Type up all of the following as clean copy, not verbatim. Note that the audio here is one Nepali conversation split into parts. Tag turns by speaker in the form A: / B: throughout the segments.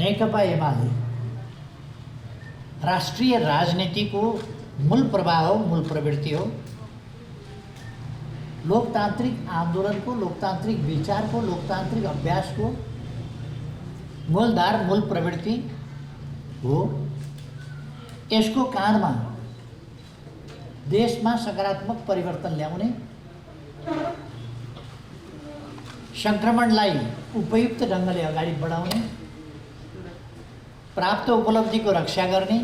A: नेकपा एमाले राष्ट्रिय राजनीति को मूल प्रवाह हो, मूल प्रवृत्ति हो। लोकतांत्रिक आंदोलन को, लोकतांत्रिक विचार को, लोकतांत्रिक अभ्यास को मूलधार, मूल प्रवृत्ति हो। यसको काँधमा देशमा सकारात्मक परिवर्तन ल्याउने, संक्रमणलाई उपयुक्त ढङ्गले अगाडि बढाउने, प्राप्त उपलब्धिको रक्षा गर्ने,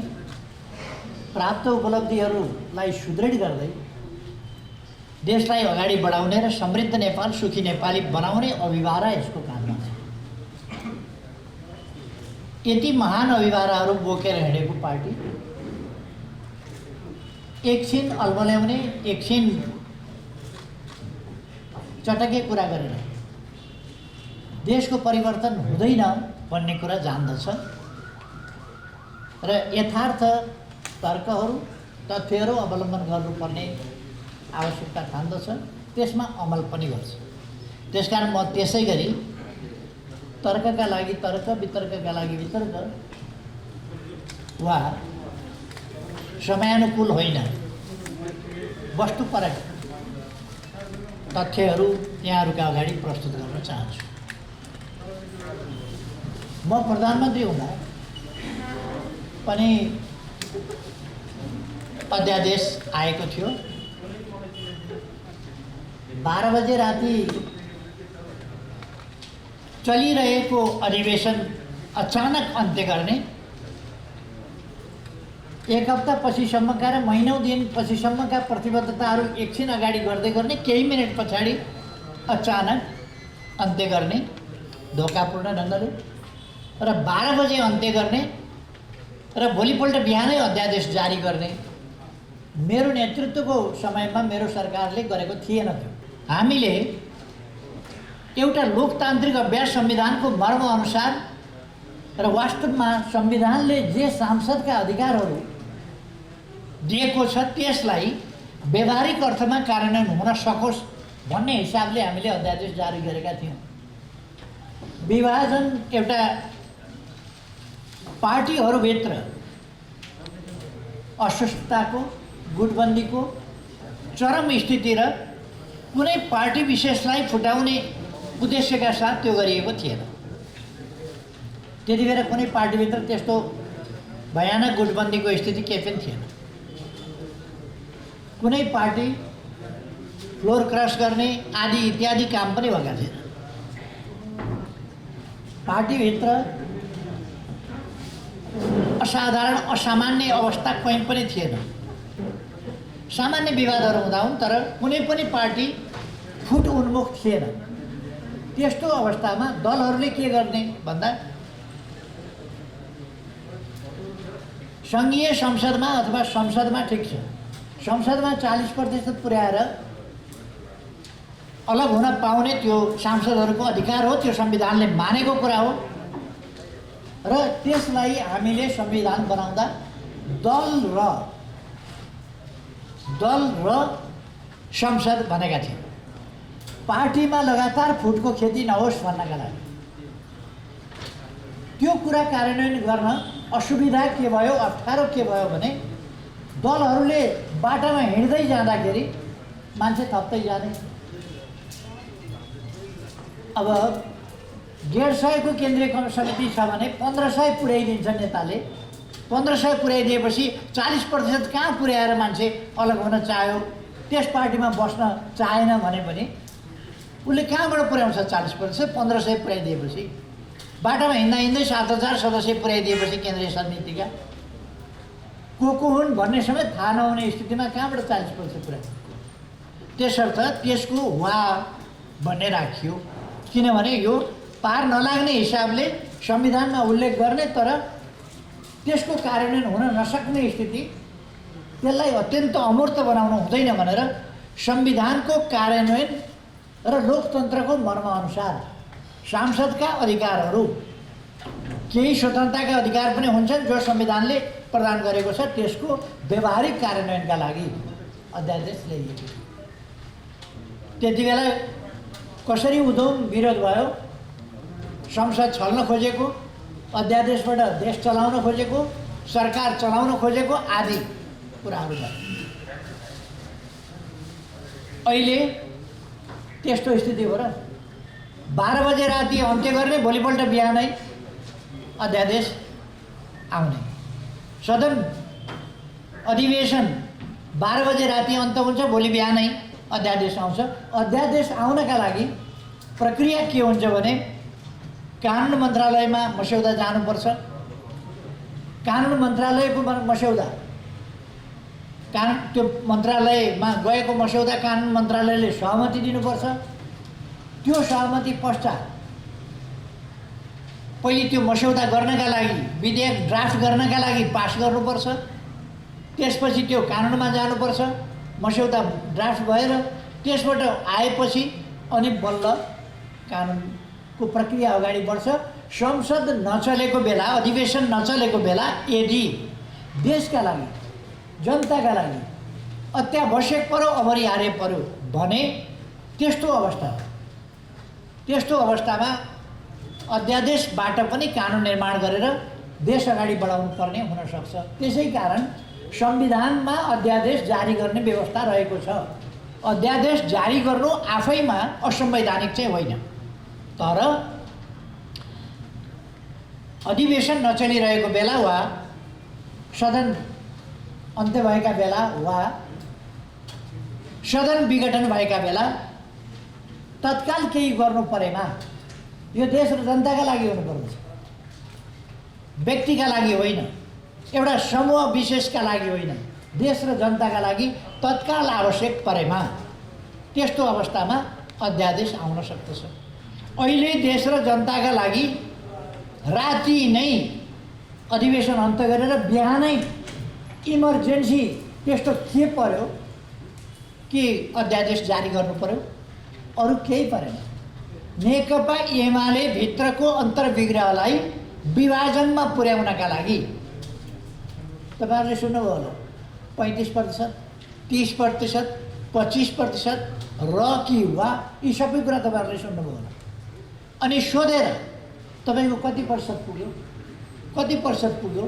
A: प्राप्त उपलब्धिहरूलाई सुदृढ गर्दै देशलाई अगाडि बढाउने र समृद्ध नेपाल, सुखी नेपाली बनाउने अभिभारा यसको काँधमा छ। यति महान अभिभाराहरू बोकेर हिँडेको पार्टी एकछिन अल्मल्याउने, एकछिन चटके कुरा गरेर देशको परिवर्तन हुँदैन भन्ने कुरा जान्दछ र यथार्थ तर्कहरू, तथ्यहरू अवलम्बन गर्नुपर्ने आवश्यकता ठान्दछ, त्यसमा अमल पनि गर्छ। त्यसकारण म त्यसै गरी तर्कका लागि तर्क, वितर्कका लागि वितर्क वा समयानुकूल होइन, वस्तुपरक तथ्यहरू यहाँहरूका अगाडि प्रस्तुत गर्न चाहन्छु। म प्रधानमन्त्री हुँदा पनि अध्यादेश आएको थियो। 12 बजे राति चलिरहेको अधिवेशन अचानक अन्त्य गर्ने, एक हप्ता पछिसम्मका र महिनौँ दिन पछिसम्मका प्रतिबद्धताहरू एकछिन अगाडि गर्दै गर्ने, केही मिनट पछाडि अचानक अन्त्य गर्ने धोकापूर्ण ढङ्गले र 12 बजे अन्त्य गर्ने र भोलिपल्ट बिहानै अध्यादेश जारी गर्ने मेरो नेतृत्वको समयमा मेरो सरकारले गरेको थिएन। हामीले एउटा लोकतान्त्रिक अभ्यास संविधानको मर्म अनुसार र वास्तवमा संविधानले जे सांसदका अधिकारहरू दिएको छ त्यसलाई व्यवहारिक अर्थमा कार्यान्वयन हुन सकोस् भन्ने हिसाबले हामीले अध्यादेश जारी गरेका थियौँ। विभाजन एउटा पार्टीहरूभित्र अस्वस्थताको, गुटबन्दीको चरम स्थिति र कुनै पार्टी विशेषलाई फुटाउने उद्देश्यका साथ त्यो गरिएको थिएन। त्यतिबेला कुनै पार्टीभित्र त्यस्तो भयानक गुटबन्दीको स्थिति केही पनि थिएन। कुनै पार्टी फ्लोर क्रस गर्ने आदि इत्यादि काम पनि भएका थिएन। पार्टीभित्र असाधारण, असामान्य अवस्था कहीँ पनि थिएन। सामान्य विवादहरू हुँदा हुन्, तर कुनै पनि पार्टी फुट उन्मुख थिएन। त्यस्तो अवस्थामा दलहरूले के गर्ने भन्दा सङ्घीय संसदमा अथवा संसदमा ठिक छ, संसदमा 40% पुर्याएर अलग हुन पाउने त्यो सांसदहरूको अधिकार हो, त्यो संविधानले मानेको कुरा हो र त्यसलाई हामीले संविधान बनाउँदा दल र संसद भनेका थियौँ। पार्टीमा लगातार फुटको खेती नहोस् भन्नका लागि। त्यो कुरा कार्यान्वयन गर्न असुविधा के भयो, अप्ठ्यारो के भयो भने दलहरूले बाटामा हिँड्दै जाँदाखेरि मान्छे थप्दै जाने। अब 150 को केन्द्रीय समिति छ भने 1500 पुर्याइदिन्छ नेताले। 1500 पुर्याइदिएपछि 40% कहाँ पुर्याएर मान्छे अलग हुन चाह्यो, त्यस पार्टीमा बस्न चाहेन भने पनि उसले कहाँबाट पुर्याउँछ 40%? 1500 पुर्याइदिएपछि, बाटामा हिँड्दै 7000 सदस्य पुर्याइदिएपछि केन्द्रीय समितिका को हुन् भन्ने समेत थाहा नहुने स्थितिमा कहाँबाट 40% पुर्यायो? त्यसर्थ त्यसको वा भन्ने राखियो, किनभने यो पार नलाग्ने हिसाबले संविधानमा उल्लेख गर्ने तर त्यसको कार्यान्वयन हुन नसक्ने स्थिति, त्यसलाई अत्यन्त अमूर्त बनाउनु हुँदैन भनेर संविधानको कार्यान्वयन र लोकतन्त्रको मर्मअनुसार सांसदका अधिकारहरू, केही स्वतन्त्रताका अधिकार पनि हुन्छन् जो संविधानले प्रदान गरेको छ, त्यसको व्यवहारिक कार्यान्वयनका लागि अध्यादेश ल्याइएको। त्यतिबेला कसरी उधम विरोध भयो, संसद छल्न खोजेको, अध्यादेशबाट देश चलाउन खोजेको, सरकार चलाउन खोजेको आदि कुराहरू भयो। अहिले त्यस्तो स्थिति हो र 12 बजे राति अन्त्य गर्ने, भोलिपल्ट बिहानै अध्यादेश आउने। सदन अधिवेशन 12 बजे राति अन्त हुन्छ, भोलि बिहानै अध्यादेश आउँछ। अध्यादेश आउनका लागि प्रक्रिया के हुन्छ भने कानुन मन्त्रालयमा मस्यौदा जानुपर्छ। कानुन मन्त्रालयको मस्यौदा त्यो मन्त्रालयमा गएको मस्यौदा कानुन मन्त्रालयले सहमति दिनुपर्छ। त्यो सहमति पश्चात पहिले त्यो मस्यौदा गर्नका लागि, विधेयक ड्राफ्ट गर्नका लागि पास गर्नुपर्छ। त्यसपछि त्यो कानुनमा जानुपर्छ। मस्यौदा ड्राफ्ट भएर त्यसबाट आएपछि अनि बल्ल कानुनको प्रक्रिया अगाडि बढ्छ। संसद नचलेको बेला, अधिवेशन नचलेको बेला यदि देशका लागि, जनताका लागि अत्यावश्यक पर्यो, अपरिहार्य पर्यो भने त्यस्तो अवस्थामा अध्यादेशबाट पनि कानुन निर्माण गरेर देश अगाडि बढाउनु पर्ने हुन सक्छ। त्यसै कारण संविधानमा अध्यादेश जारी गर्ने व्यवस्था रहेको छ। अध्यादेश जारी गर्नु आफैमा असंवैधानिक चाहिँ होइन, तर अधिवेशन नचलिरहेको बेला वा सदन अन्त्य भएका बेला वा सदन विघटन भएका बेला तत्काल केही गर्नु परेमा यो देश र जनताका लागि हुनुपर्छ, व्यक्तिका लागि होइन, एउटा समूह विशेषका लागि होइन, देश र जनताका लागि तत्काल आवश्यक परेमा त्यस्तो अवस्थामा अध्यादेश आउन सक्दछ। अहिले देश र जनताका लागि राति नै अधिवेशन अन्त्य गरेर बिहानै इमर्जेन्सी त्यस्तो के पर्यो कि अध्यादेश जारी गर्नु पर्यो? अरू केही परेन। नेकपा एमाले भित्रको अन्तर्विग्रहलाई विभाजनमा पुर्याउनका लागि तपाईँहरूले सुन्नुभयो होला 35%, 30%, 25% र कि वा यी सबै कुरा तपाईँहरूले सुन्नुभयो होला। अनि सोधेर तपाईँको कति प्रतिशत पुग्यो, कति प्रतिशत पुग्यो,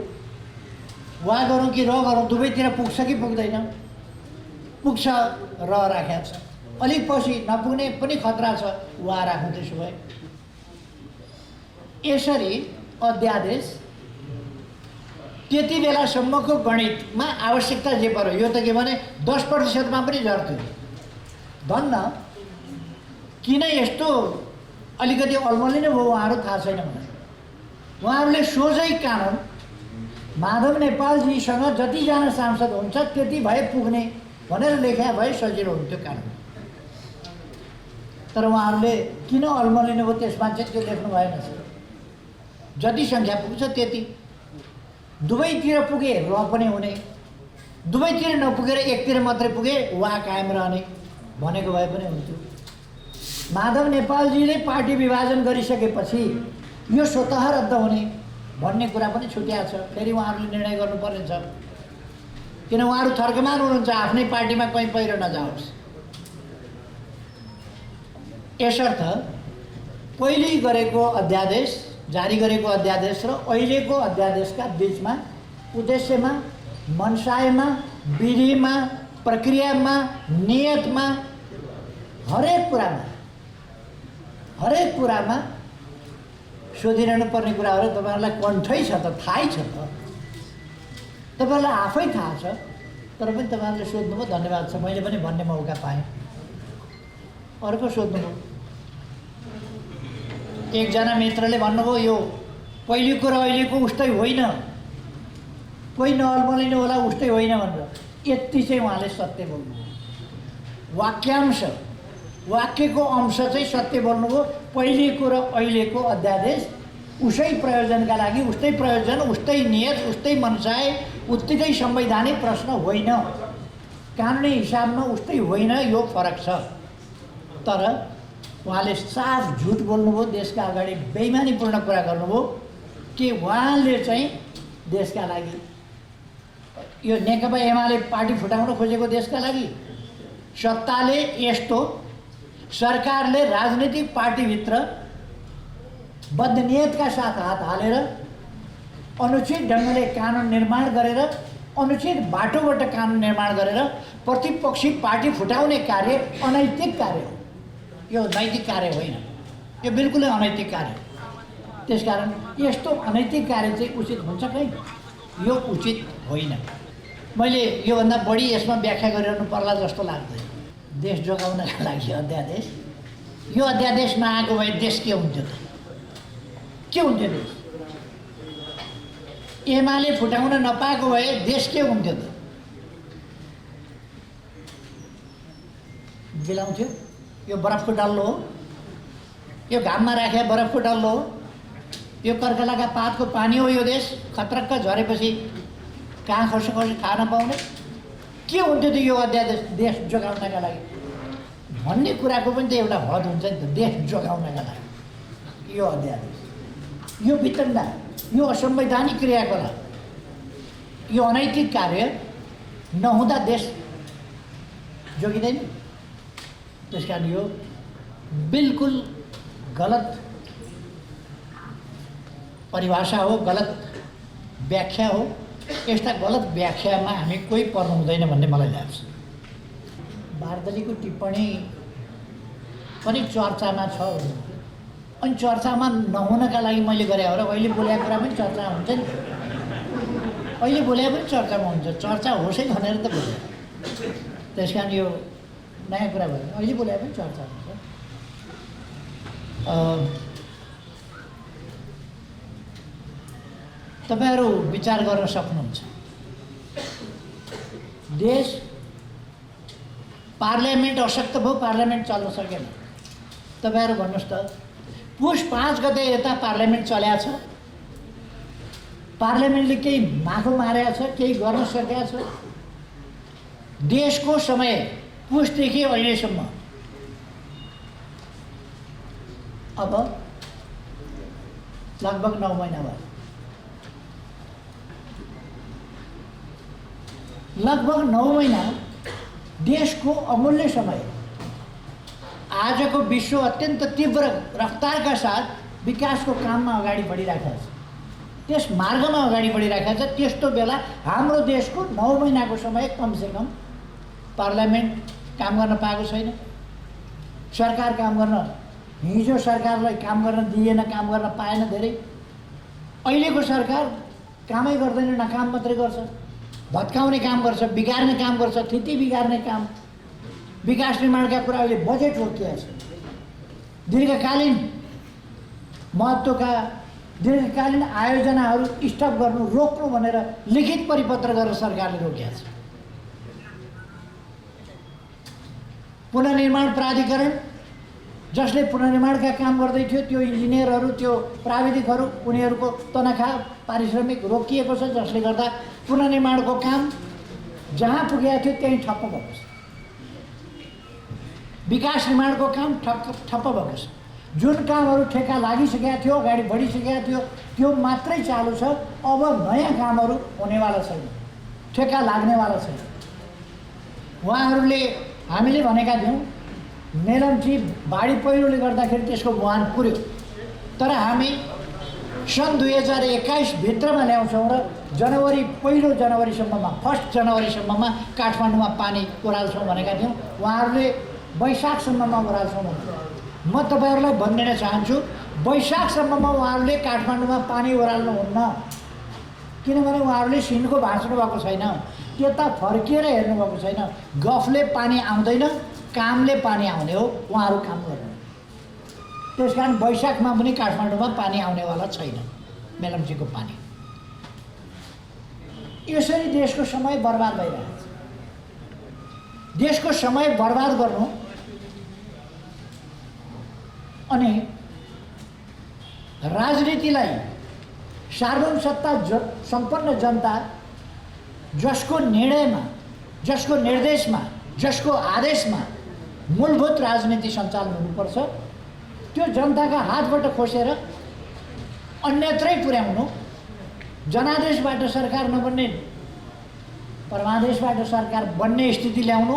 A: वा गरौँ कि र गरौँ, दुवैतिर पुग्छ कि पुग्दैन? पुग्छ र राखेको छ। अलिक पछि नपुग्ने पनि खतरा छ, वा राख्नु। त्यसो भए यसरी अध्यादेश त्यति बेलासम्मको गणितमा आवश्यकता जे पर्यो, यो त के भने 10%मा पनि झर्थ्यो। धन्न किन यस्तो अलिकति अल्मलिनु भयो उहाँहरू थाहा छैन मलाई। उहाँहरूले सोझै कानुन माधव नेपालजीसँग जतिजना सांसद हुन्छ त्यति भए पुग्ने भनेर लेखा भए सजिलो हुन्थ्यो कानुन। तर उहाँहरूले किन अल्मलिनु भयो त्यसमा चाहिँ त्यो लेख्नु भएन। जति सङ्ख्या पुग्छ त्यति, दुवैतिर पुगे र पनि हुने, दुवैतिर नपुगेर एकतिर मात्रै पुगे वा कायम रहने भनेको भए पनि हुन्थ्यो। माधव नेपालजीले पार्टी विभाजन गरिसकेपछि यो स्वतः रद्द हुने भन्ने कुरा पनि छुट्या छ। फेरि उहाँहरूले निर्णय गर्नुपर्ने छ, किन उहाँहरू थर्कमान हुनुहुन्छ, आफ्नै पार्टीमा कहीँ पहिरो नजाओस्। यसर्थ पहिले गरेको अध्यादेश, जारी गरेको अध्यादेश र अहिलेको अध्यादेशका बिचमा उद्देश्यमा, मनसायमा, विधिमा, प्रक्रियामा, नियतमा, हरेक कुरामा सोधिरहनु पर्ने कुराहरू तपाईँहरूलाई कन्ठै छ त, थाहै छ त, तपाईँहरूलाई आफै थाहा छ। तर पनि तपाईँहरूले सोध्नुभयो, धन्यवाद छ, मैले पनि भन्ने मौका पाएँ। अर्को सोध्नुभयो, एकजना मित्रले भन्नुभयो यो पहिलेको र अहिलेको उस्तै होइन, कोही नअल्मलिनु होला, उस्तै होइन भनेर। यति चाहिँ उहाँले सत्य बोल्नुभयो। वाक्यांश, वाक्यको अंश चाहिँ सत्य बोल्नुभयो। पहिलेको र अहिलेको अध्यादेश उसै प्रयोजनका लागि, उस्तै प्रयोजन, उस्तै नियत, उस्तै मनसाय, उत्तिकै संवैधानिक प्रश्न होइन, कानुनी हिसाबमा उस्तै होइन, यो फरक छ। तर उहाँले साफ झुट बोल्नुभयो, देशका अगाडि बेइमानीपूर्ण कुरा गर्नुभयो कि उहाँले चाहिँ देशका लागि, यो नेकपा एमाले पार्टी फुटाउन खोजेको देशका लागि सत्ताले यस्तो, सरकारले राजनीतिक पार्टीभित्र बदनियतका साथ हात हालेर अनुचित ढङ्गले कानुन निर्माण गरेर, अनुचित बाटोबाट कानुन निर्माण गरेर प्रतिपक्षी पार्टी फुटाउने कार्य अनैतिक कार्य हो। यो नैतिक कार्य होइन, यो बिल्कुलै अनैतिक कार्य हो। त्यसकारण यस्तो अनैतिक कार्य चाहिँ उचित हुन्छ कहीँ? यो उचित होइन। मैले योभन्दा बढी यसमा व्याख्या गरिरहनु पर्ला जस्तो लाग्दैन। देश जोगाउनका लागि अध्यादेश, यो अध्यादेश नआएको भए देश के हुन्थ्यो त? के हुन्थ्यो देश? एमाले फुटाउन नपाएको भए देश के हुन्थ्यो त? बिलाउँथ्यो? यो बरफको डल्लो हो, यो घाममा राखे बरफको डल्लो हो, यो कर्कलाका पातको पानी हो। यो देश खत्रक्क झरेपछि कहाँ खर्च खान पाउने? के हुन्थ्यो त यो अध्यादेश देश जोगाउनका लागि भन्ने कुराको पनि त एउटा हद हुन्छ नि त। देश जोगाउनका लागि यो अध्यादेश, यो वितण्डा, यो असंवैधानिक क्रियाकलाप, यो अनैतिक कार्य नहुँदा देश जोगिँदैन। त्यसकारण यो बिल्कुल गलत परिभाषा हो, गलत व्याख्या हो। यस्ता गलत व्याख्यामा हामी कोही पर्नु हुँदैन भन्ने मलाई लाग्छ। बारदलीको टिप्पणी पनि चर्चामा छ, अनि चर्चामा नहुनका लागि मैले गरे हो र अहिले बोलेको कुरा पनि चर्चा हुन्छ नि। अहिले बोले पनि चर्चामा हुन्छ, चर्चा होस् है भनेर त बोले। त्यसकारण यो नयाँ कुरा भयो, अहिले बोले पनि चर्चा हुन्छ। तपाईहरु विचार गर्न सक्नुहुन्छ, देश पार्लियामेन्ट अशक्त भयो, पार्लियामेन्ट चल्न सकेन। तपाईहरु भन्नुहोस् त, पुष 5 गते यता पार्लियामेन्ट चल्या छ, पार्लियामेन्टले केही माखो मारेको छ, केही गर्न सकेको छ? देशको समय पुषदेखि अहिलेसम्म अब लगभग 9 महिना भयो। लगभग 9 महिना देशको अमूल्य समय। आजको विश्व अत्यन्त तीव्र रफ्तारका साथ विकासको काममा अगाडि बढिरहेको छ, त्यस मार्गमा अगाडि बढिरहेको छ। त्यस्तो बेला हाम्रो देशको 9 महिनाको समय कमसेकम पार्लियामेन्ट काम गर्न पाएको छैन, सरकार काम गर्न, हिजो सरकारलाई काम गर्न दिएन, काम गर्न पाएन धेरै। अहिलेको सरकार कामै गर्दैन, नकाम मात्रै गर्छ, भत्काउने काम गर्छ, बिगार्ने काम गर्छ, स्थिति बिगार्ने काम। विकास निर्माणका कुरा अहिले बजेट रोकिएको छ। दीर्घकालीन महत्त्वका दीर्घकालीन आयोजनाहरू स्टप गर्नु, रोक्नु भनेर लिखित परिपत्र गरेर सरकारले रोकेको छ। पुनर्निर्माण प्राधिकरण जसले पुनर्निर्माणका काम गर्दै थियो, त्यो इन्जिनियरहरू, त्यो प्राविधिकहरू, उनीहरूको तनखा पारिश्रमिक रोकिएको छ, जसले गर्दा पुनर्निर्माणको काम जहाँ पुगेको थियो त्यहीँ ठप्प भएको छ। विकास निर्माणको काम ठप्प भएको छ। जुन कामहरू ठेक्का लागिसकेका थियो, अगाडि बढिसकेका थियो, त्यो मात्रै चालु छ। अब नयाँ कामहरू हुनेवाला छैन, ठेक्का लाग्नेवाला छैन। उहाँहरूले हामीले भनेका थियौँ मेलम्ची बाढी पहिरोले गर्दाखेरि त्यसको मुहान पुर्यो, तर हामी सन् 2021 भित्रमा ल्याउँछौँ र जनवरी, पहिलो जनवरीसम्ममा, 1 जनवरीसम्ममा काठमाडौँमा पानी ओह्राल्छौँ भनेका थियौँ। उहाँहरूले वैशाखसम्ममा ओह्राल्छौँ भन्नु। म तपाईँहरूलाई भनिदिन चाहन्छु, वैशाखसम्ममा उहाँहरूले काठमाडौँमा पानी ओह्राल्नुहुन्न, किनभने उहाँहरूले सिन्धुको भाँच्नु भएको छैन, त्यता फर्किएर हेर्नुभएको छैन। गफले पानी आउँदैन, कामले पानी आउने हो। उहाँहरू काम गर्नु, त्यसकारण वैशाखमा पनि काठमाडौँमा पानी आउनेवाला छैन, मेलम्चीको पानी। यसरी देशको समय बर्बाद भइरहेको छ। देशको समय बर्बाद गर्नु अनि राजनीतिलाई सार्वभौम सत्ता सम्पन्न जनता जसको निर्णयमा, जसको निर्देशमा, जसको आदेशमा मूलभूत राजनीति सञ्चालन हुनुपर्छ, त्यो जनताका हातबाट खोसेर अन्यत्रै पुर्याउनु, जनादेशबाट सरकार नबन्ने परमादेशबाट सरकार बन्ने स्थिति ल्याउनु,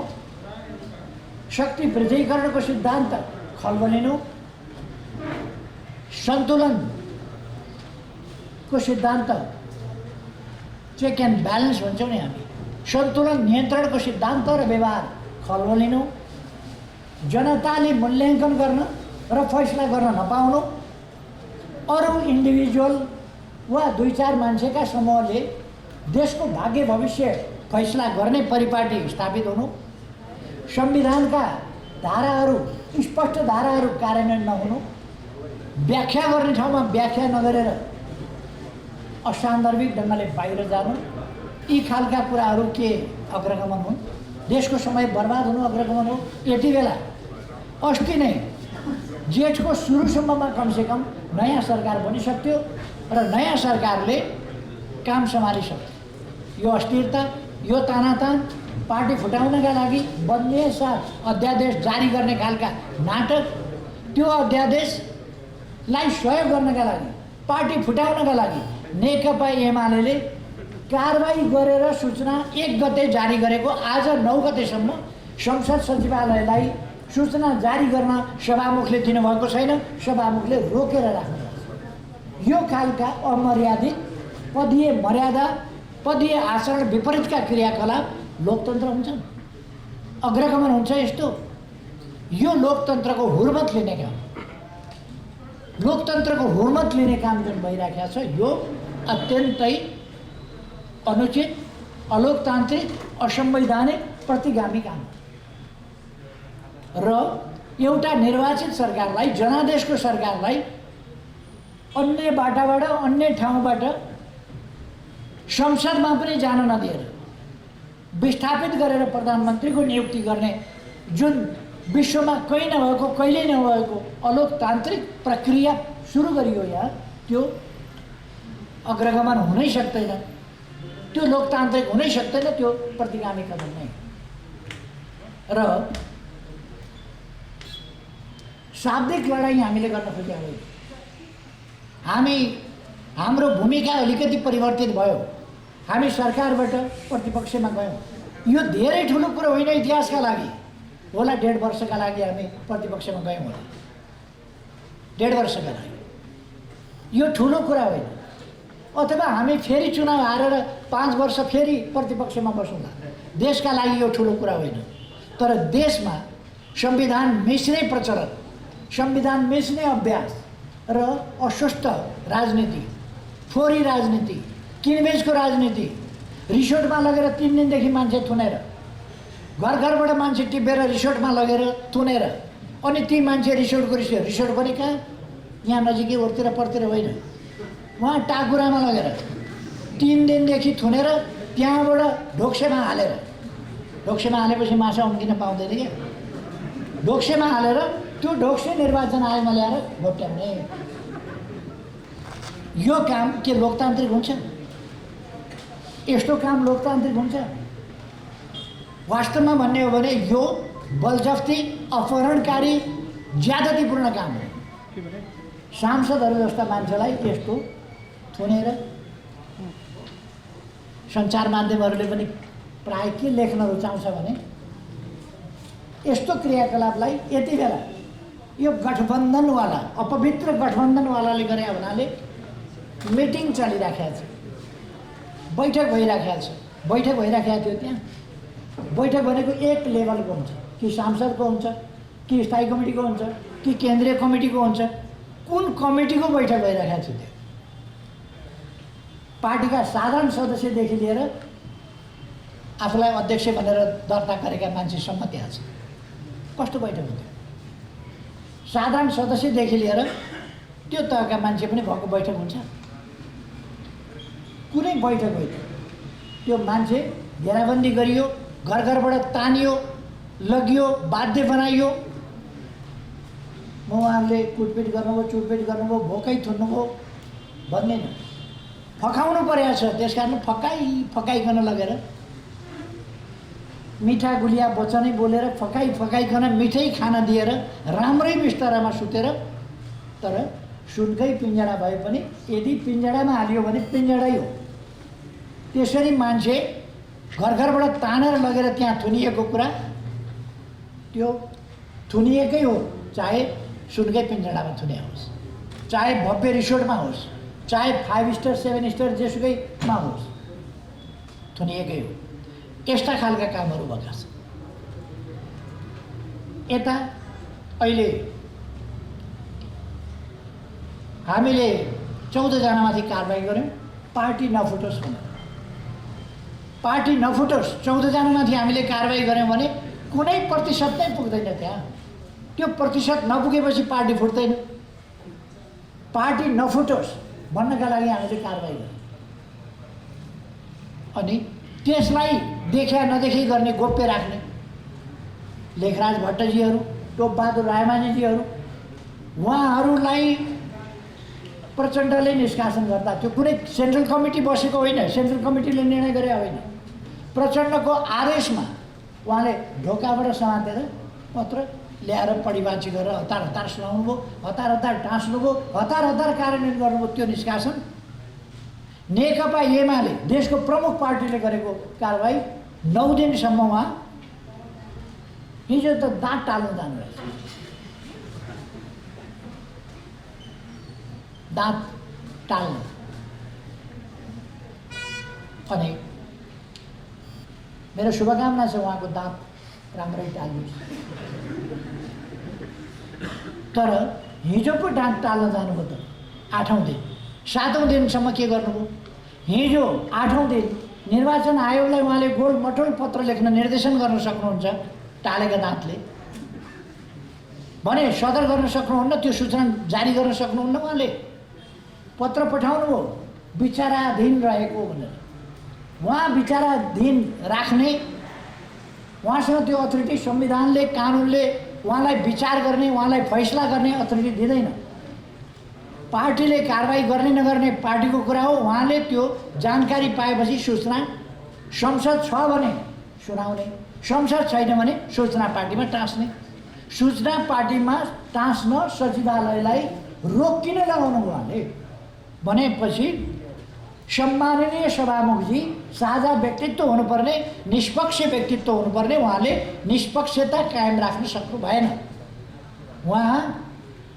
A: शक्ति वृद्धिकरणको सिद्धान्त खल्बलिनु, सन्तुलनको सिद्धान्त चेक एन्ड ब्यालेन्स भन्छौँ नि हामी, सन्तुलन नियन्त्रणको सिद्धान्त र व्यवहार खलबलिनु, जनताले मूल्याङ्कन गर्न र फैसला गर्न नपाउनु, अरू इन्डिभिजुअल वा 2-4 मान्छेका समूहले देशको भाग्य भविष्य फैसला गर्ने परिपाटी स्थापित हुनु, संविधानका धाराहरू स्पष्ट धाराहरू कार्यान्वयन नहुनु, व्याख्या गर्ने ठाउँमा व्याख्या नगरेर असान्दर्भिक ढङ्गले बाहिर जानु, यी खालका कुराहरू के अग्रगमन हुन्? देशको समय बर्बाद हुनु अग्रगमन हो। यति बेला अस्ति नै जेठको सुरुसम्ममा कमसेकम नयाँ सरकार बनिसक्थ्यो र नयाँ सरकारले काम सम्हालिसक्थ्यो। यो अस्थिरता, यो तानातान, पार्टी फुटाउनका लागि बन्ने साथ अध्यादेश जारी गर्ने खालका नाटक, त्यो अध्यादेशलाई सहयोग गर्नका लागि, पार्टी फुटाउनका लागि नेकपा एमाले कारबाही गरेर सूचना 1 गते जारी गरेको आज 9 गतेसम्म संसद सचिवालयलाई सूचना जारी गर्न सभामुखले दिनुभएको छैन, सभामुखले रोकेर राख्नुभएको छ। यो खालका अमर्यादित पदीय मर्यादा, पदीय आचरण विपरीतका क्रियाकलाप लोकतन्त्र हुन्छन्? अग्रगमन हुन्छ यस्तो? यो लोकतन्त्रको हुर्मत लिने काम, लोकतन्त्रको हुर्मत लिने काम जुन भइराखेको छ, यो अत्यन्तै अनुचित, अलोकतान्त्रिक, असंवैधानिक, प्रतिगामी काम र एउटा निर्वाचित सरकारलाई, जनादेशको सरकारलाई अन्य बाटाबाट, अन्य ठाउँबाट संसदमा पनि जान नदिएर विस्थापित गरेर प्रधानमन्त्रीको नियुक्ति गर्ने जुन विश्वमा कहीँ नभएको, कहिल्यै नभएको अलोकतान्त्रिक प्रक्रिया सुरु गरियो यहाँ, त्यो अग्रगमन हुनै सक्दैन, त्यो लोकतान्त्रिक हुनै सक्दैन, त्यो प्रतिगामी कदम नै। र शाब्दिक लडाइँ हामीले गर्न खोजेका होइन। हाम्रो भूमिका अलिकति परिवर्तित भयो, हामी सरकारबाट प्रतिपक्षमा गयौँ। यो धेरै ठुलो कुरो होइन इतिहासका लागि, होला 1.5 वर्षका लागि हामी प्रतिपक्षमा गयौँ होला, 1.5 वर्षका लागि यो ठुलो कुरा होइन। अथवा हामी फेरि चुनाव हारेर 5 वर्ष फेरि प्रतिपक्षमा बसौँला, देशका लागि यो ठुलो कुरा होइन। तर देशमा संविधान मिच्ने प्रचलन, संविधान मिच्ने अभ्यास र अस्वस्थ राजनीति, फोरी राजनीति, किनबेचको राजनीति, रिसोर्टमा लगेर 3 दिनदेखि मान्छे थुनेर, घर घरबाट मान्छे टिपेर रिसोर्टमा लगेर थुनेर, अनि ती मान्छे रिसोर्ट पनि कहाँ, यहाँ नजिकै ओरतिर परतिर होइन, वहाँ टाकुरामा लगेर 3 दिनदेखि थुनेर त्यहाँबाट ढोक्सेमा हालेर, ढोक्सेमा हालेपछि माछा उम्किन पाउँदैन क्या, ढोक्सेमा हालेर त्यो ढोक्से निर्वाचन आयोगमा ल्याएर भोट्याउने, यो काम के लोकतान्त्रिक हुन्छ? यस्तो काम लोकतान्त्रिक हुन्छ? वास्तवमा भन्ने हो भने यो बलजफ्ती, अपहरणकारी, ज्यादतीपूर्ण काम हो। सांसदहरू जस्ता मान्छेलाई यस्तो थुनेर, सञ्चार माध्यमहरूले पनि प्राय के लेख्न रुचाउँछ भने यस्तो क्रियाकलापलाई यति बेला यो गठबन्धनवाला, अपवित्र गठबन्धनवालाले गरे हुनाले मिटिङ चलिराखेको छ, बैठक भइराखेको छ, बैठक भइराखेको थियो। त्यहाँ बैठक भनेको एक लेभलको हुन्छ, कि सांसदको हुन्छ, कि स्थायी कमिटीको हुन्छ, कि केन्द्रीय कमिटीको हुन्छ, कुन कमिटीको बैठक भइराखेको थियो? त्यो पार्टीका साधारण सदस्यदेखि लिएर आफूलाई अध्यक्ष भनेर दर्ता गरेका मान्छेसम्म त्यहाँ छ। कस्तो बैठक हुन्थ्यो? साधारण सदस्यदेखि लिएर त्यो तहका मान्छे पनि भएको बैठक हुन्छ? कुनै बैठक होइन। त्यो मान्छे घेराबन्दी गरियो, घर घरबाट तानियो, लगियो, बाध्य बनाइयो, उहाँहरूले कुटपिट गर्नुभयो, चुटपिट गर्नुभयो, भोकै थुन्नुभयो भन्दैन, फकाउनु परेको छ। त्यस कारण फकाइकन लगेर मिठा गुलिया वचनै बोलेर फकाइकन मिठै खाना दिएर राम्रै बिस्तारामा सुतेर, तर सुनकै पिञ्जडा भए पनि यदि पिञ्जडामा हालियो भने पिञ्जडै हो। त्यसरी मान्छे घर घरबाट तानेर लगेर त्यहाँ थुनिएको कुरा त्यो थुनिएकै हो, चाहे सुनकै पिञ्जडामा थुने होस्, चाहे भव्य रिसोर्टमा होस्, चाहे 5 स्टार 7 स्टार जेसुकैमा होस्, थुनिएकै हो। यस्ता खालका कामहरू भएका छन्। यता अहिले हामीले 14 जनामाथि कारबाही गऱ्यौँ, पार्टी नफुटोस् भनेर। पार्टी नफुटोस्, 14 जनामाथि हामीले कारबाही गऱ्यौँ भने कुनै प्रतिशत नै पुग्दैन त्यहाँ। त्यो प्रतिशत नपुगेपछि पार्टी फुट्दैन। पार्टी नफुटोस् भन्नका लागि हामीले कारबाही गऱ्यौँ। अनि त्यसलाई देखा नदेखी गर्ने, गोप्य राख्ने लेखराज भट्टजीहरू, टोपबहादुर रायमाझीजीहरू, उहाँहरूलाई प्रचण्डले निष्कासन गर्दा त्यो कुनै सेन्ट्रल कमिटी बसेको होइन, सेन्ट्रल कमिटीले निर्णय गरे होइन। प्रचण्डको आदेशमा उहाँले ढोकाबाट समातेर पत्र ल्याएर पढिबाची गरेर हतार हतार सुनाउनु भयो, हतार हतार टाँस्नुभयो, हतार हतार कार्यान्वयन गर्नुभयो। त्यो निष्कासन नेकपा एमाले देशको प्रमुख पार्टीले गरेको कारबाही 9 दिनसम्म उहाँ हिजो त दाँत टाल्नु जानु रहेछ। दाँत टाल्नु। अनि मेरो शुभकामना छ उहाँको दाँत राम्रै टाल्नुहोस्। तर हिजो पो दाँत टाल्न जानुभयो त 8औं दिन। 7औं दिनसम्म के गर्नुभयो? हिजो 8औं दिन निर्वाचन आयोगलाई उहाँले गोलमटोल पत्र लेख्न निर्देशन गर्न सक्नुहुन्छ टालेका दाँतले भने सदर गर्न सक्नुहुन्न, त्यो सूचना जारी गर्न सक्नुहुन्न। उहाँले पत्र पठाउनु हो विचाराधीन रहेको भनेर। उहाँ विचाराधीन राख्ने, उहाँसँग त्यो अथोरिटी संविधानले, कानुनले उहाँलाई विचार गर्ने, उहाँलाई फैसला गर्ने अथोरिटी दिँदैन। पार्टीले कारबाही गर्ने नगर्ने पार्टीको कुरा हो। उहाँले त्यो जानकारी पाएपछि सूचना संसद छ भने सुनाउने, संसद छैन भने सूचना पार्टीमा टाँस्ने। सूचना पार्टीमा टाँस्न सचिवालयलाई रोक किन लगाउनु उहाँले भनेपछि सम्माननीय सभामुखजी साझा व्यक्तित्व हुनुपर्ने, निष्पक्ष व्यक्तित्व हुनुपर्ने, उहाँले निष्पक्षता कायम राख्न सक्नु भएन। उहाँ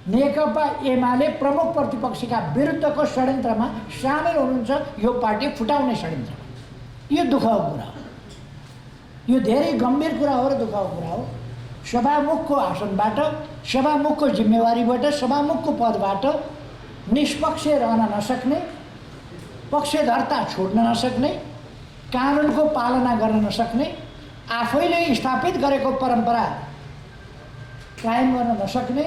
A: नेकपा एमाले प्रमुख प्रतिपक्षका विरुद्धको षड्यन्त्रमा सामेल हुनुहुन्छ, यो पार्टी फुटाउने षड्यन्त्र। यो दुःखको कुरा हो, यो धेरै गम्भीर कुरा हो र दुःखको कुरा हो। सभामुखको आसनबाट, सभामुखको जिम्मेवारीबाट, सभामुखको पदबाट निष्पक्ष रहन नसक्ने, पक्षधरता छोड्न नसक्ने, कानुनको पालना गर्न नसक्ने, आफैले स्थापित गरेको परम्परा कायम गर्न नसक्ने,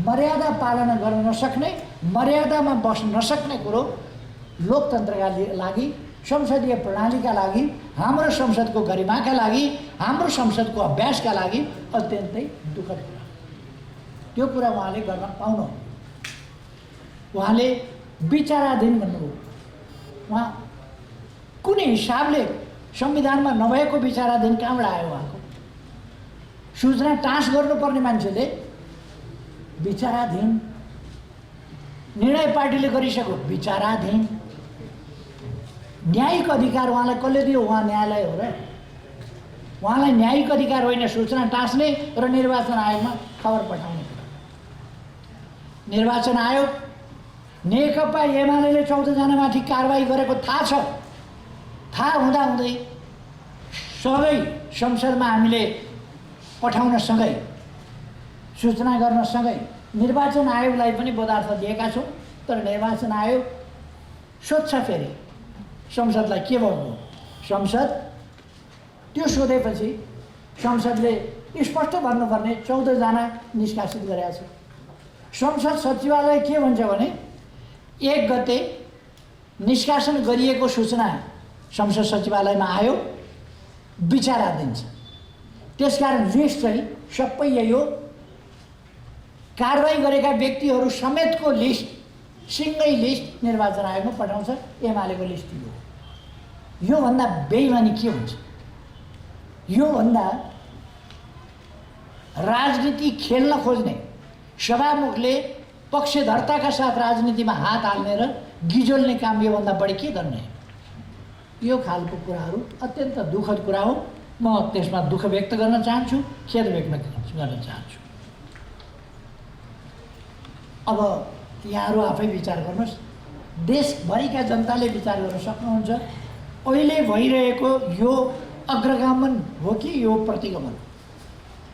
A: मर्यादा पालना गर्न नसक्ने, मर्यादामा बस्न नसक्ने कुरो लोकतन्त्रका लागि, संसदीय प्रणालीका लागि, हाम्रो संसदको गरिमाका लागि, हाम्रो संसदको अभ्यासका लागि अत्यन्तै दुःखद कुरा। त्यो कुरा उहाँले गर्न पाउनु। उहाँले विचाराधीन भन्नुभयो। उहाँ कुनै हिसाबले संविधानमा नभएको विचाराधीन कहाँबाट आयो? उहाँको सूचना टाँस गर्नुपर्ने मान्छेले विचाराधीन, निर्णय पार्टीले गरिसक्यो विचाराधीन। न्यायिक अधिकार उहाँलाई कसले दियो? उहाँ न्यायालय हो र। उहाँलाई न्यायिक अधिकार होइन सूचना टाँस्ने र निर्वाचन आयोगमा खबर पठाउने। निर्वाचन आयोग नेकपा एमाले 14 जनामाथि कारबाही गरेको थाहा छ। थाहा हुँदाहुँदै सबै संसदमा हामीले पठाउन सँगै, सूचना गर्न सँगै निर्वाचन आयोगलाई पनि बोधार्थ दिएका छौँ। तर निर्वाचन आयोग सोध्छ फेरि संसदलाई के भन्नु। संसद त्यो सोधेपछि संसदले स्पष्ट भन्नुपर्ने 14 जना निष्कासित गरेका छ। संसद सचिवालय के भन्छ भने 1 गते निष्कासन गरिएको सूचना संसद सचिवालयमा आयो, विचाराधीन छ। त्यसकारण लिस्ट चाहिँ सबै यही हो। कारबाही गरेका व्यक्तिहरू समेतको लिस्ट, सिङ्गै लिस्ट निर्वाचन आयोगमा पठाउँछ। एमालेको लिस्ट यो। योभन्दा बेइमानी के हुन्छ? योभन्दा राजनीति खेल्न खोज्ने सभामुखले पक्षधरताका साथ राजनीतिमा हात हाल्ने र गिजोल्ने काम योभन्दा बढी के गर्ने? यो खालको कुराहरू अत्यन्त दुःखद कुरा हो। म त्यसमा दुःख व्यक्त गर्न चाहन्छु, खेद व्यक्त गर्न चाहन्छु। अब यहाँहरू आफै विचार गर्नुहोस्। देशभरिका जनताले विचार गर्न सक्नुहुन्छ। अहिले भइरहेको यो अग्रगमन हो कि यो प्रतिगमन?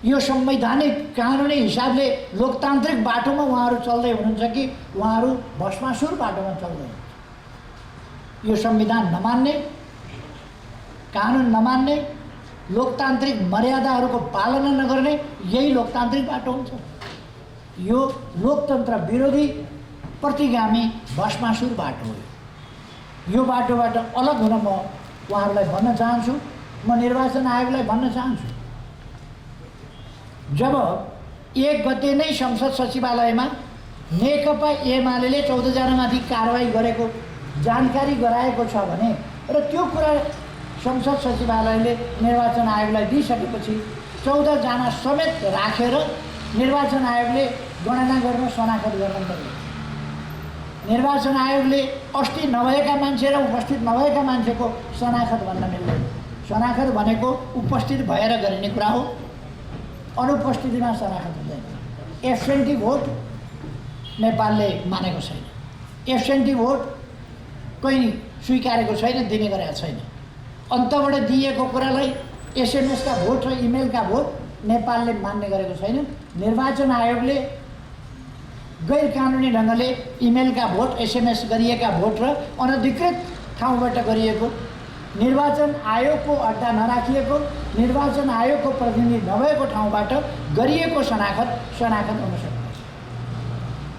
A: यो संवैधानिक कानुनी हिसाबले लोकतान्त्रिक बाटोमा उहाँहरू चल्दै हुनुहुन्छ कि उहाँहरू भष्मासुर बाटोमा चल्दै हुनुहुन्छ? यो संविधान नमान्ने, कानुन नमान्ने, लोकतान्त्रिक मर्यादाहरूको पालना नगर्ने यही लोकतान्त्रिक बाटो हुन्छ। यो लोकतन्त्र विरोधी प्रतिगामी भष्मासुर बाटो हो। यो बाटोबाट अलग हुन म उहाँहरूलाई भन्न चाहन्छु। म निर्वाचन आयोगलाई भन्न चाहन्छु, जब 1 गते नै संसद सचिवालयमा नेकपा एमाले 14 जनामाथि कारवाही गरेको जानकारी गराएको छ भने र त्यो कुरा संसद सचिवालयले निर्वाचन आयोगलाई दिइसकेपछि 14 जना समेत राखेर निर्वाचन आयोगले गणना गर्न, शनाखत गर्न पर्यो। निर्वाचन आयोगले अस्ति नभएका मान्छे र उपस्थित नभएका मान्छेको शनाखत भन्न मिल्दैन। शनाखत भनेको उपस्थित भएर गरिने कुरा हो, अनुपस्थितिमा शनाखत हुँदैन। एब्सेन्टी भोट नेपालले मानेको छैन। एब्सेन्टी भोट कहीँ स्वीकारेको छैन, दिने गरेको छैन। अन्तबाट दिएको कुरालाई एसएमएसका भोट र इमेलका भोट नेपालले मान्ने गरेको छैन। निर्वाचन आयोगले गैर कानुनी ढङ्गले इमेलका भोट, एसएमएस गरिएका भोट र अनधिकृत ठाउँबाट गरिएको, निर्वाचन आयोगको अड्डा नराखिएको, निर्वाचन आयोगको प्रतिनिधि नभएको ठाउँबाट गरिएको शनाखत हुन सक्छ।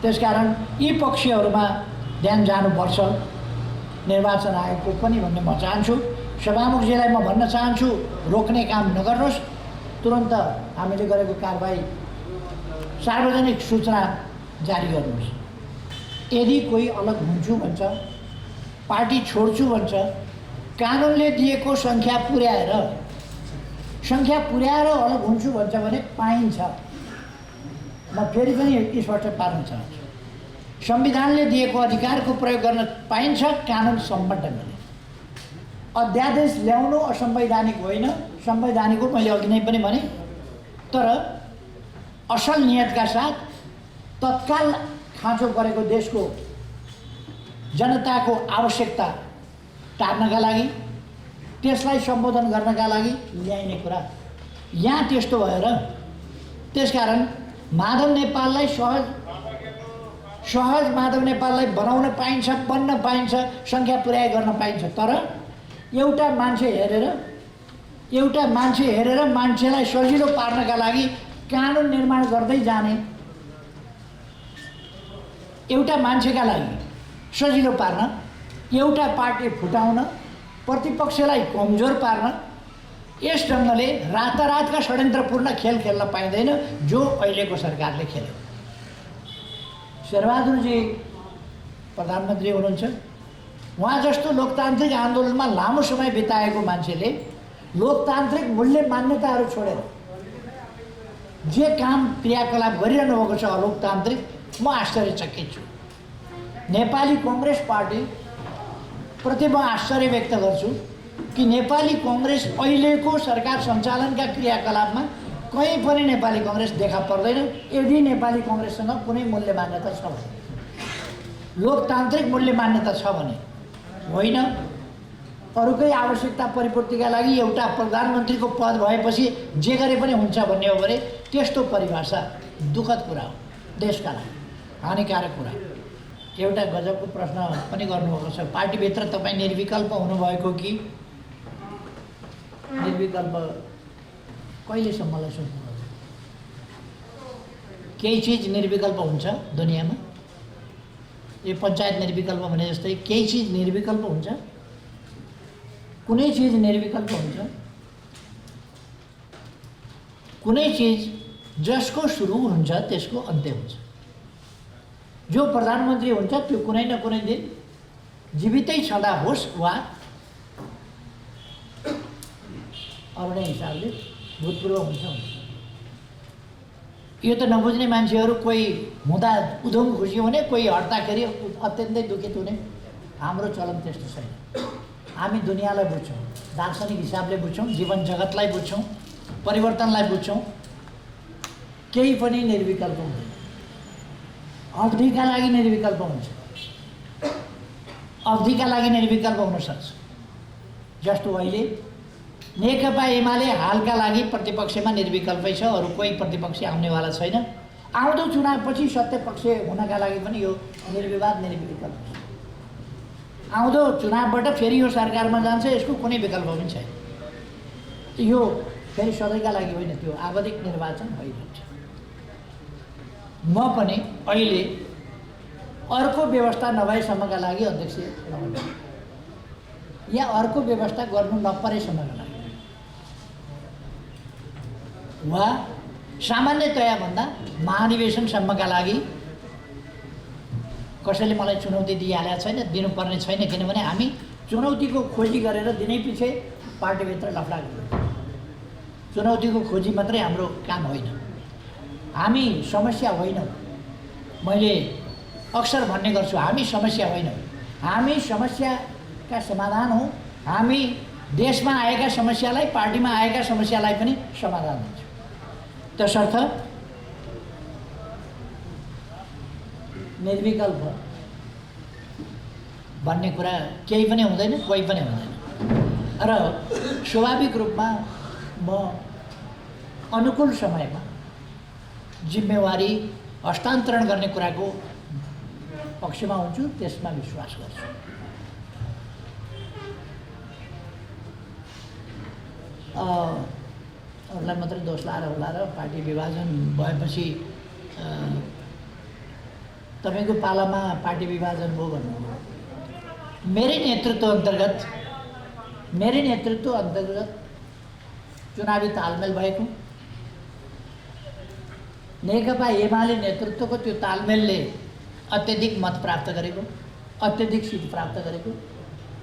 A: त्यसकारण यी पक्षहरूमा ध्यान जानुपर्छ निर्वाचन आयोगको पनि भन्ने म चाहन्छु। सभामुखजीलाई म भन्न चाहन्छु, रोक्ने काम नगर्नुहोस्। तुरन्त हामीले गरेको कारबाही सार्वजनिक सूचना जारी गर्नुहोस्। यदि कोही अलग हुन्छु भन्छ, पार्टी छोड्छु भन्छ, कानुनले दिएको सङ्ख्या पुर्याएर अलग हुन्छु भन्छ भने पाइन्छ। म फेरि पनि स्पष्ट पार्न चाहन्छु, संविधानले दिएको अधिकारको प्रयोग गर्न पाइन्छ कानुन सम्बद्ध ढङ्गले। अध्यादेश ल्याउनु असंवैधानिक होइन, संवैधानिक हो, मैले अघि नै पनि भने। तर असल नियतका साथ तत्काल खाँचो परेको देशको जनताको आवश्यकता टार्नका लागि, त्यसलाई सम्बोधन गर्नका लागि ल्याइने कुरा यहाँ त्यस्तो भएर, त्यसकारण माधव नेपाललाई सहज माधव नेपाललाई बनाउन पाइन्छ, बन्न पाइन्छ, सङ्ख्या पुर्याइ गर्न पाइन्छ। तर एउटा मान्छे हेरेर मान्छेलाई सजिलो पार्नका लागि कानुन निर्माण गर्दै जाने, एउटा मान्छेका लागि सजिलो पार्न, एउटा पार्टी फुटाउन, प्रतिपक्षलाई कमजोर पार्न, यस ढङ्गले रातारातका षड्यन्त्रपूर्ण खेल खेल्न पाइँदैन जो अहिलेको सरकारले खेल्यो। शेरबहादुरजी प्रधानमन्त्री हुनुहुन्छ। उहाँ जस्तो लोकतान्त्रिक आन्दोलनमा लामो समय बिताएको मान्छेले लोकतान्त्रिक मूल्य मान्यताहरू छोडेर जे काम क्रियाकलाप गरिरहनु भएको छ अलोकतान्त्रिक, म आश्चर्यचकित छु। नेपाली कांग्रेस पार्टी प्रति म आश्चर्य व्यक्त गर्छु कि नेपाली कांग्रेस अहिलेको सरकार सञ्चालनका क्रियाकलापमा कहीँ पनि नेपाली कांग्रेस देखा पर्दैन। यदि नेपाली कांग्रेससँग कुनै मूल्य मान्यता छ भने, लोकतान्त्रिक मूल्य मान्यता छ भने होइन, अरूकै आवश्यकता परिपूर्तिका लागि एउटा प्रधानमन्त्रीको पद भएपछि जे गरे पनि हुन्छ भन्ने हो भने त्यस्तो परिभाषा दुःखद कुरा हो, देशका लागि हानिकारक कुरा। एउटा गजबको प्रश्न पनि गर्नुभएको छ, पार्टीभित्र तपाईँ निर्विकल्प हुनुभएको कि निर्विकल्प कहिलेसम्मलाई सोच्नुभएको? केही चिज निर्विकल्प हुन्छ दुनियाँमा, यो पञ्चायत निर्विकल्प भने जस्तै केही चिज निर्विकल्प हुन्छ, कुनै चिज निर्विकल्प हुन्छ। कुनै चिज जसको सुरु हुन्छ त्यसको अन्त्य हुन्छ। जो प्रधानमन्त्री हुन्छ त्यो कुनै न कुनै दिन जीवितै छँदा होस् वा अरू नै हिसाबले भूतपूर्व हुन्छ। यो त नबुझ्ने मान्छेहरू कोही हुँदा उधुम खुसी हुने, कोही हट्दाखेरि अत्यन्तै दुखित हुने। हाम्रो चलन त्यस्तो छैन। हामी दुनियाँलाई बुझ्छौँ, दार्शनिक हिसाबले बुझ्छौँ, जीवन जगतलाई बुझ्छौँ, परिवर्तनलाई बुझ्छौँ। केही पनि निर्विकल्प हुँदैन। अवधिका लागि निर्विकल्प हुन्छ, अवधिका लागि निर्विकल्प हुन सक्छ, जस्तो अहिले नेकपा एमाले हालका लागि प्रतिपक्षमा निर्विकल्पै छ, अरू कोही प्रतिपक्ष आउनेवाला छैन। आउँदो चुनावपछि सत्यपक्ष हुनका लागि पनि यो निर्विवाद निर्विकल्प छ। आउँदो चुनावबाट फेरि यो सरकारमा जान्छ, यसको कुनै विकल्प पनि छैन। यो फेरि सधैँका लागि होइन, त्यो आवधिक निर्वाचन भइरहन्छ। म पनि अहिले अर्को व्यवस्था नभएसम्मका लागि अध्यक्ष रहन्छु, या अर्को व्यवस्था गर्नु नपरेसम्मका लागि, वा सामान्यतया भन्दा महाधिवेशनसम्मका लागि कसैले मलाई चुनौती दिइहालेको छैन, दिनुपर्ने छैन। किनभने हामी चुनौतीको खोजी गरेर दिनै पछि पार्टीभित्र लफडा गर्छौँ। चुनौतीको खोजी मात्रै हाम्रो काम होइन, हामी समस्या होइनौँ। मैले अक्सर भन्ने गर्छु, हामी समस्या होइनौँ, हामी समस्याका समाधान हौँ। हामी देशमा आएका समस्यालाई, पार्टीमा आएका समस्यालाई पनि समाधान दिन्छौँ। तसर्थ निर्विकल्प भन्ने कुरा केही पनि हुँदैन, कोही पनि हुँदैन। र स्वाभाविक रूपमा म अनुकूल समयमा जिम्मेवारी हस्तान्तरण गर्ने कुराको पक्षमा हुन्छु, त्यसमा विश्वास गर्छु। अरूलाई मात्रै दोष लाएर होला र पार्टी विभाजन भएपछि तपाईँको पालामा पार्टी विभाजन भयो भन्नु। मेरै नेतृत्व अन्तर्गत चुनावी तालमेल भएको, नेकपा एमाले नेतृत्वको त्यो तालमेलले अत्यधिक मत प्राप्त गरेको, अत्यधिक सिट प्राप्त गरेको,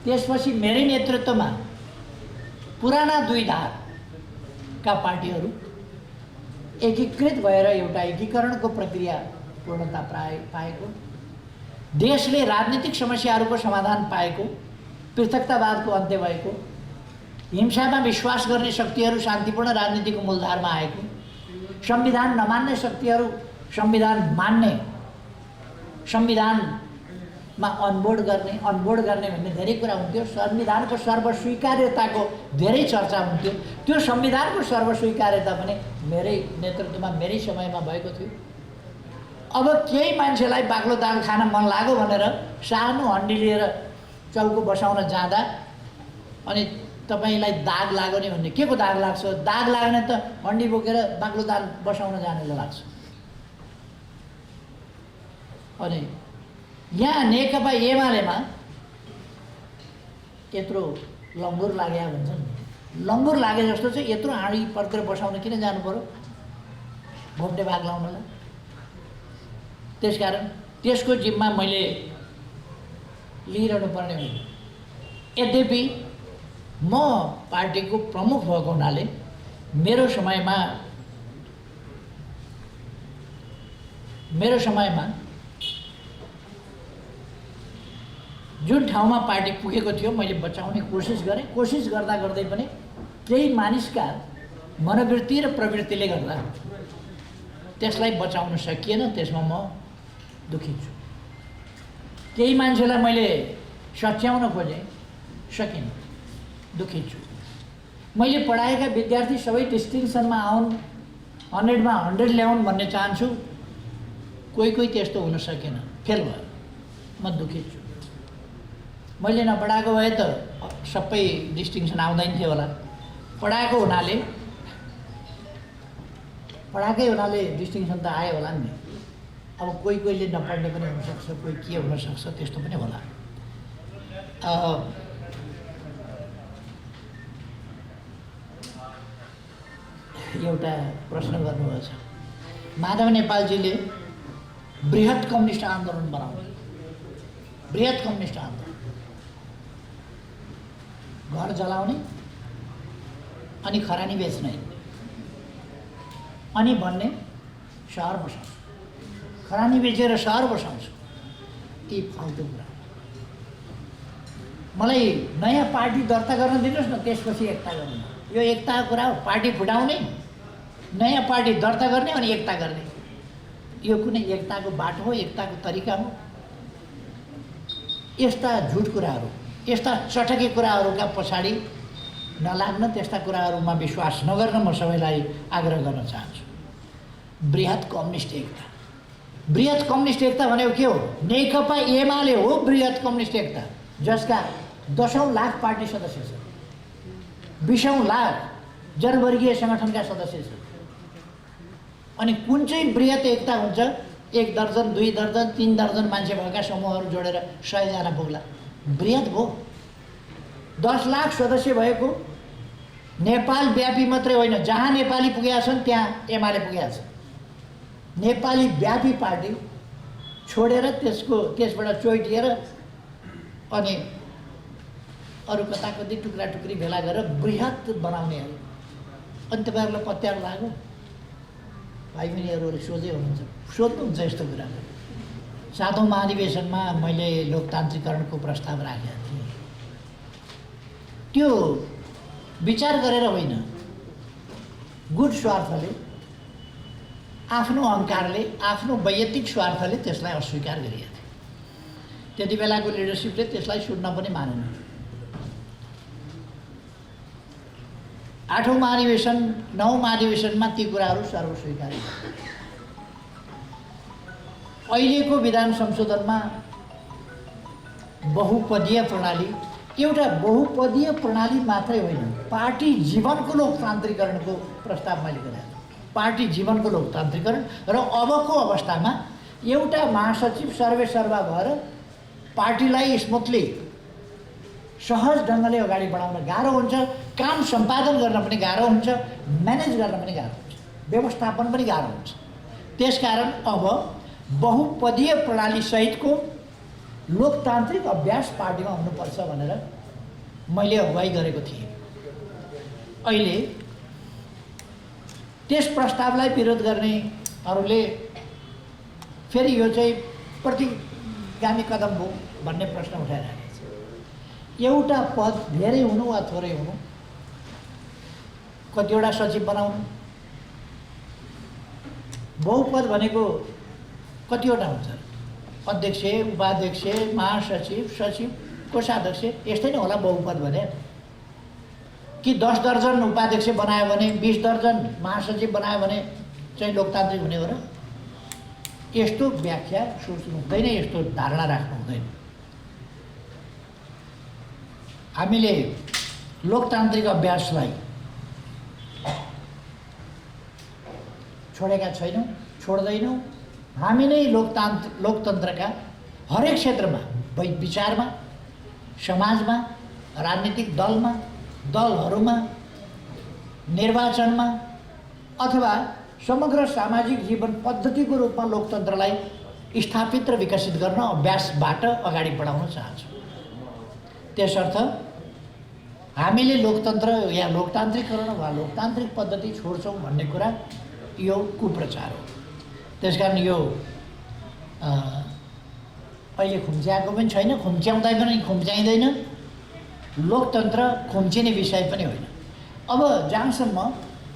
A: त्यसपछि मेरै नेतृत्वमा पुराना दुई धारका पार्टीहरू एकीकृत भएर एउटा एकीकरणको प्रक्रिया पूर्णता पाएको, देशले राजनीतिक समस्याहरूको समाधान पाएको, पृथकतावादको अन्त्य भएको, हिंसामा विश्वास गर्ने शक्तिहरू शान्तिपूर्ण राजनीतिको मूलधारमा आएको, संविधान नमान्ने शक्तिहरू संविधान मान्ने, संविधानमा अनबोर्ड गर्ने भन्ने धेरै कुरा हुन्थ्यो। संविधानको सर्वस्वीकार्यताको धेरै चर्चा हुन्थ्यो। त्यो संविधानको सर्वस्वीकार्यता पनि मेरै नेतृत्वमा, मेरै समयमा भएको थियो। अब केही मान्छेलाई बाक्लो दाल खान मन लाग्यो भनेर सानो हन्डी लिएर चौको बसाउन जाँदा अनि तपाईलाई दाग लाग्यो नि भन्ने, के को दाग लाग्छ? दाग लाग्ने त हन्डी बोकेर बाक्लो दाल बसाउन जानेलाई लाग्छ। अनि यहाँ नेकपा एमालेमा यत्रो लङ्गुर लाग्या भन्छन्, लङ्गुर लागे जस्तो चाहिँ यत्रो हाँडी पड्केर बसाउन किन जानु पर्यो घोप्टे भाग लाउनलाई? त्यसकारण त्यसको जिम्मा मैले लिइरहनु पर्ने होइन। यद्यपि म पार्टीको प्रमुख भएको हुनाले मेरो समयमा जुन ठाउँमा पार्टी पुगेको थियो मैले बचाउने कोसिस गरेँ। कोसिस गर्दा गर्दै पनि केही मानिसका मनोवृत्ति र प्रवृत्तिले गर्दा त्यसलाई बचाउन सकिएन, त्यसमा म दुखी छु। केही मान्छेलाई मैले सच्याउन खोजेँ, सकिनँ, दुखी छु। मैले पढाएका विद्यार्थी सबै डिस्टिङसनमा आउन्, 100मा 100 ल्याउन् भन्ने चाहन्छु, कोही त्यस्तो हुन सकेन, फेल भयो, म दुखी छु। मैले नपढाएको भए त सबै डिस्टिङसन आउँदैन थियो होला। पढाएकै हुनाले डिस्टिङसन त आयो होला नि। अब कोहीले नपढ्ने पनि हुनसक्छ, कोही के हुनसक्छ, त्यस्तो पनि होला। एउटा प्रश्न गर्नुभएको छ, माधव नेपालजीले बृहत कम्युनिस्ट आन्दोलन बनाउने, बृहत कम्युनिस्ट आन्दोलन, घर जलाउने अनि खरानी बेच्ने अनि भन्ने सहर बसाउँछु, खरानी बेचेर सहर बसाउँछु, ती फाल्तु कुरा। मलाई नयाँ पार्टी दर्ता गर्न दिनुहोस् न, त्यसपछि एकता गर्नु। यो एकताको कुरा हो, पार्टी फुटाउने, नयाँ पार्टी दर्ता गर्ने अनि एकता गर्ने। यो कुनै एकताको बाटो हो, एकताको तरिका हो? यस्ता झुट कुराहरू यस्ता चटके कुराहरूका पछाडि नलाग्न, त्यस्ता कुराहरूमा विश्वास नगर्न म सबैलाई आग्रह गर्न चाहन्छु। बृहत कम्युनिस्ट एकता, बृहत कम्युनिस्ट एकता भनेको के हो? नेकपा एमाले हो बृहत कम्युनिस्ट एकता, जसका 10औं लाख पार्टी सदस्य छन्, 20औं लाख जनवर्गीय सङ्गठनका सदस्य छन्। अनि कुन चाहिँ बृहत एकता हुन्छ? 1 दर्जन, 2 दर्जन, 3 दर्जन मान्छे भएका समूहहरू जोडेर 100 जना पुग्ला, बृहत भयो। 10 लाख सदस्य भएको नेपाल व्यापी मात्रै होइन, जहाँ नेपाली पुगेका छन् त्यहाँ एमाले पुगेका छन्। नेपाली व्यापी पार्टी छोडेर त्यसबाट चोइटिएर अनि अरू कता कति टुक्रा टुक्री भेला गरेर बृहत बनाउनेहरू। अनि तपाईँहरूलाई पत्यार लाग्यो? भाइ बहिनीहरूले सोझै हुनुहुन्छ, सोध्नुहुन्छ यस्तो कुरा। 7औं महाधिवेशनमा मैले लोकतान्त्रिकरणको प्रस्ताव राखेका थिएँ। त्यो विचार गरेर होइन, गुड स्वार्थले, आफ्नो अहङ्कारले, आफ्नो वैयक्तिक स्वार्थले त्यसलाई अस्वीकार गरिएको थियो। त्यति बेलाको लिडरसिपले त्यसलाई सुन्न पनि मानेन। 8औं महाधिवेशन, 9औं महाधिवेशनमा ती कुराहरू सर्वस्वीकार्य। अहिलेको विधान संशोधनमा बहुपदीय प्रणाली, एउटा बहुपदीय प्रणाली मात्रै होइन, पार्टी जीवनको लोकतान्त्रिकरणको प्रस्ताव मैले गरेको छु। पार्टी जीवनको लोकतान्त्रिकरण र अबको अवस्थामा एउटा महासचिव सर्वेसर्वा भएर पार्टीलाई स्मुथली, सहज ढङ्गले अगाडि बढाउन गाह्रो हुन्छ, काम सम्पादन गर्न पनि गाह्रो हुन्छ, म्यानेज गर्न पनि गाह्रो हुन्छ, व्यवस्थापन पनि गाह्रो हुन्छ। त्यसकारण अब बहुपदीय प्रणाली सहितको लोकतान्त्रिक अभ्यास पार्टीमा हुनुपर्छ भनेर मैले अगुवाई गरेको थिएँ। अहिले त्यस प्रस्तावलाई विरोध गर्नेहरूले फेरि यो चाहिँ प्रतिगामी कदम हो भन्ने प्रश्न उठाइरहेको छ। एउटा पद धेरै हुनु वा थोरै हुनु, कतिवटा सचिव बनाउनु, बहुपद भनेको कतिवटा हुन्छ? अध्यक्ष, उपाध्यक्ष, महासचिव, सचिव, कोषाध्यक्ष, यस्तै नै होला बहुपद भने। कि 10 दर्जन उपाध्यक्ष बनायो भने, 20 दर्जन महासचिव बनायो भने चाहिँ लोकतान्त्रिक हुने हो र? यस्तो व्याख्या सोच्नु हुँदैन, यस्तो धारणा राख्नु हुँदैन। हामीले लोकतान्त्रिक अभ्यासलाई छोडेका छैनौँ, छोड्दैनौँ। हामी नै लोकतन्त्रका हरेक क्षेत्रमा, विचारमा, समाजमा, राजनीतिक दलमा, दलहरूमा, निर्वाचनमा अथवा समग्र सामाजिक जीवन पद्धतिको रूपमा लोकतन्त्रलाई स्थापित र विकसित गर्न अभ्यासबाट अगाडि बढाउन चाहन्छौँ। त्यसर्थ हामीले लोकतन्त्र या लोकतान्त्रिकरण वा लोकतान्त्रिक पद्धति छोड्छौँ भन्ने कुरा यो कुप्रचार हो। त्यसकारण यो अहिले खुम्च्याएको पनि छैन, खुम्च्याउँदा पनि खुम्च्याइँदैन, लोकतन्त्र खुम्चिने विषय पनि होइन। अब जहाँसम्म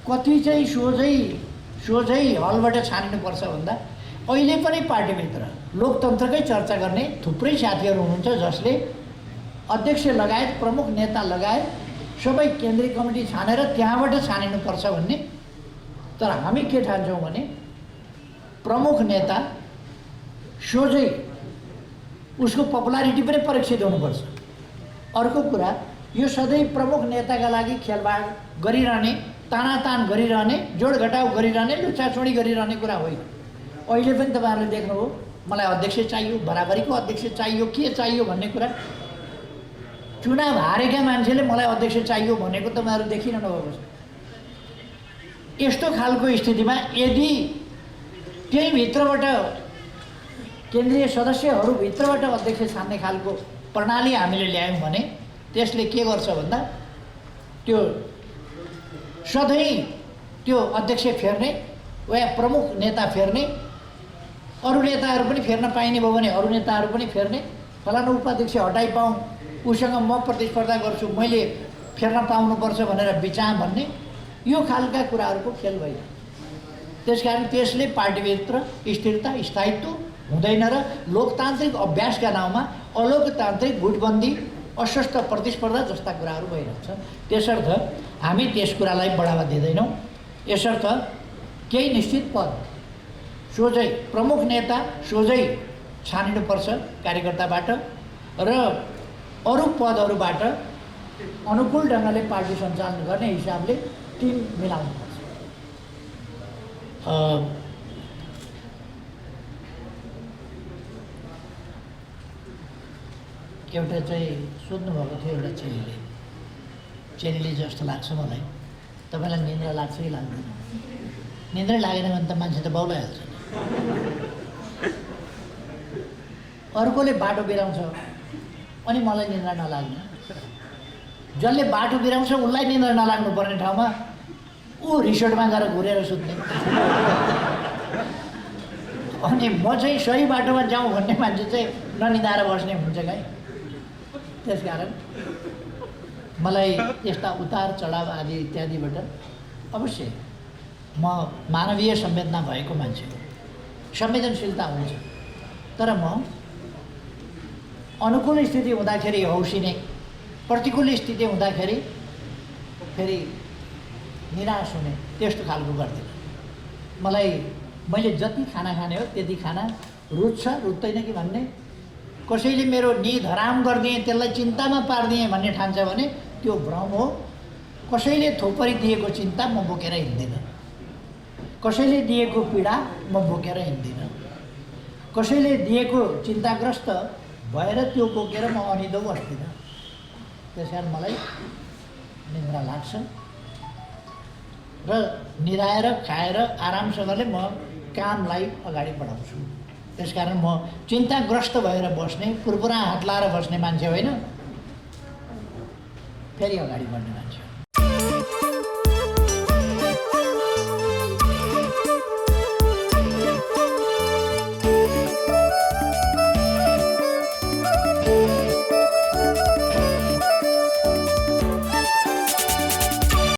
A: कति चाहिँ सोझै हलबाट छानिनुपर्छ भन्दा अहिले पनि पार्टीभित्र लोकतन्त्रकै चर्चा गर्ने थुप्रै साथीहरू हुनुहुन्छ जसले अध्यक्ष लगायत, प्रमुख नेता लगायत सबै केन्द्रीय कमिटी छानेर त्यहाँबाट छानिनुपर्छ भन्ने। तर हामी के ठान्छौँ भने प्रमुख नेता सोझै उसको पपुलारिटी पनि परीक्षित हुनुपर्छ। अर्को कुरा, यो सधैँ प्रमुख नेताका लागि खेलबाड गरिरहने, तानातान गरिरहने, जोडघटाउ गरिरहने, लुच्चाचुडी गरिरहने कुरा होइन। अहिले पनि तपाईँहरूले देख्नुभयो, मलाई अध्यक्ष चाहियो, बराबरीको अध्यक्ष चाहियो, के चाहियो भन्ने कुरा। चुनाव हारेका मान्छेले मलाई अध्यक्ष चाहियो भनेको तपाईँहरू देखिरहनु भएको छ। यस्तो खालको स्थितिमा यदि त्यही भित्रबाट केन्द्रीय सदस्यहरूभित्रबाट अध्यक्ष छान्ने खालको प्रणाली हामीले ल्यायौँ भने त्यसले के गर्छ भन्दा त्यो सधैँ त्यो अध्यक्ष फेर्ने वा प्रमुख नेता फेर्ने, अरू नेताहरू पनि फेर्न पाइने भयो भने अरू नेताहरू पनि फेर्ने, फलानु उपाध्यक्ष हटाइपाउँ, उसँग म प्रतिस्पर्धा गर्छु, मैले फेर्न पाउनुपर्छ भनेर विचार भन्ने, यो खालका कुराहरूको खेल भइरहेको। त्यसकारण त्यसले पार्टीभित्र स्थिरता, स्थायित्व हुँदैन र लोकतान्त्रिक अभ्यासका नाउँमा अलोकतान्त्रिक गुटबन्दी, अस्वस्थ प्रतिस्पर्धा जस्ता कुराहरू भइरहन्छ। त्यसर्थ हामी त्यस कुरालाई बढावा दिँदैनौँ। यसर्थ केही निश्चित पद सोझै प्रमुख नेता सोझै छानिनुपर्छ कार्यकर्ताबाट र अरू पदहरूबाट अनुकूल ढङ्गले पार्टी सञ्चालन गर्ने हिसाबले टिम मिलाउनुपर्छ। एउटा चाहिँ सोध्नुभएको थियो एउटा चेलीले जस्तो लाग्छ मलाई, तपाईँलाई निन्द्रा लाग्छ कि लाग्दैन? निन्द्रै लागेन भने त मान्छे त बौलाइहाल्छ। अर्कोले बाटो बिराउँछ अनि मलाई निन्द्रा नलाग्ने, जसले बाटो बिराउँछ उसलाई निन्द्रा नलाग्नु पर्ने ठाउँमा ऊ रिसोर्टमा गएर घुरेर सुत्ने, अनि म चाहिँ सही बाटोमा जाउँ भन्ने मान्छे चाहिँ ननिदाएर बस्ने हुन्छ क्या। त्यसकारण मलाई यस्ता उतार चढाव आदि इत्यादिबाट अवश्य म मानवीय संवेदना भएको मान्छे हो, संवेदनशीलता हुन्छ, तर म अनुकूल स्थिति हुँदाखेरि हौसिने, प्रतिकूल स्थिति हुँदाखेरि फेरि निराश हुने त्यस्तो खालको गर्दिनँ। मलाई मैले जति खाना खाने हो त्यति खाना रुच्छ रुच्दैन कि भन्ने, कसैले मेरो निद हराम गरिदिएँ त्यसलाई चिन्तामा पारिदिएँ भन्ने ठान्छ भने त्यो भ्रम हो। कसैले थोपरी दिएको चिन्ता म बोकेर हिँड्दिनँ, कसैले दिएको पीडा म बोकेर हिँड्दिनँ, कसैले दिएको चिन्ताग्रस्त भएर त्यो बोकेर म अनिदो बस्दिनँ। त्यस कारण मलाई निन्द्रा लाग्छ र निराएर खाएर आरामसँगले म कामलाई अगाडि बढाउँछु। त्यसकारण म चिन्ताग्रस्त भएर बस्ने, पुरपुरा हात लाएर बस्ने मान्छे होइन, फेरि अगाडि बढ्ने मान्छे।